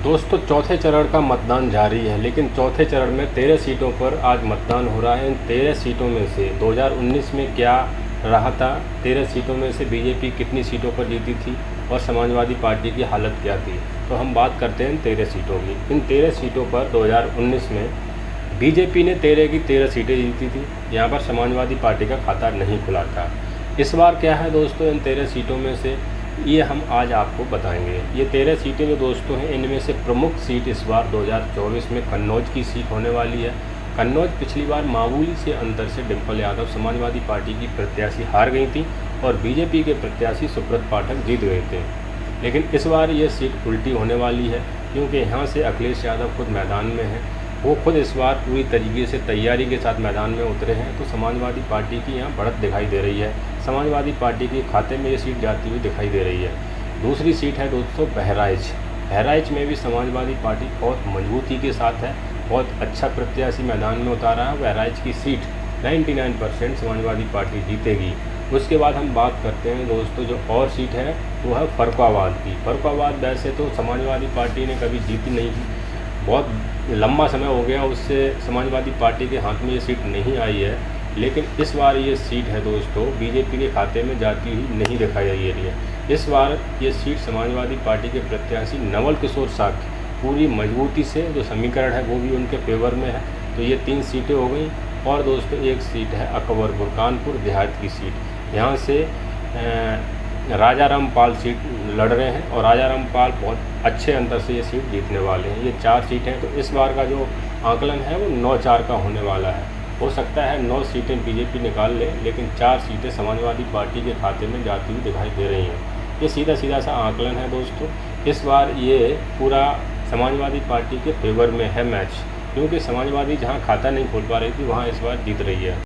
दोस्तों चौथे चरण का मतदान जारी है, लेकिन चौथे चरण में 13 सीटों पर आज मतदान हो रहा है। इन 13 सीटों में से 2019 में क्या रहा था, 13 सीटों में से बीजेपी कितनी सीटों पर जीती थी और समाजवादी पार्टी की हालत क्या थी, तो हम बात करते हैं इन 13 सीटों की। इन 13 सीटों पर 2019 में बीजेपी ने 13 की 13 सीटें जीती थी। यहाँ पर समाजवादी पार्टी का खाता नहीं खुला था। इस बार क्या है दोस्तों, इन 13 सीटों में से ये हम आज आपको बताएंगे। ये 13 सीटें जो दोस्तों हैं, इनमें से प्रमुख सीट इस बार 2024 में कन्नौज की सीट होने वाली है। कन्नौज पिछली बार मामूली से अंतर से डिम्पल यादव समाजवादी पार्टी की प्रत्याशी हार गई थी और बीजेपी के प्रत्याशी सुब्रत पाठक जीत गए थे। लेकिन इस बार ये सीट उल्टी होने वाली है, क्योंकि यहाँ से अखिलेश यादव खुद मैदान में हैं। वो खुद इस बार पूरी तरीके से तैयारी के साथ मैदान में उतरे हैं, तो समाजवादी पार्टी की यहाँ बढ़त दिखाई दे रही है। समाजवादी पार्टी के खाते में ये सीट जाती हुई दिखाई दे रही है। दूसरी सीट है दोस्तों बहराइच। बहराइच में भी समाजवादी पार्टी बहुत मजबूती के साथ है, बहुत अच्छा प्रत्याशी मैदान में उतारा है। बहराइच की सीट 99% समाजवादी पार्टी जीतेगी। उसके बाद हम बात करते हैं दोस्तों, जो और सीट है वो है फर्रुखाबाद की। फर्रुखाबाद वैसे तो समाजवादी पार्टी ने कभी जीती नहीं थी, बहुत लंबा समय हो गया उससे समाजवादी पार्टी के हाथ में ये सीट नहीं आई है। लेकिन इस बार ये सीट है दोस्तों बीजेपी के खाते में जाती हुई नहीं दिखाई दे रही है। इस बार ये सीट समाजवादी पार्टी के प्रत्याशी नवल किशोर साक्य पूरी मजबूती से, जो समीकरण है वो भी उनके फेवर में है। तो ये 3 सीटें हो गई। और दोस्तों एक सीट है अकबरपुर कानपुर देहात की सीट। यहाँ से राजा रामपाल सीट लड़ रहे हैं और राजा रामपाल बहुत अच्छे अंतर से ये सीट जीतने वाले हैं। ये 4 सीटें, तो इस बार का जो आंकलन है वो 9-4 का होने वाला है। हो सकता है 9 सीटें बीजेपी निकाल ले, लेकिन 4 सीटें समाजवादी पार्टी के खाते में जाती हुई दिखाई दे रही हैं। ये सीधा सीधा सा आंकलन है दोस्तों। इस बार ये पूरा समाजवादी पार्टी के फेवर में है मैच, क्योंकि समाजवादी जहाँ खाता नहीं खोल पा रही थी वहाँ इस बार जीत रही है।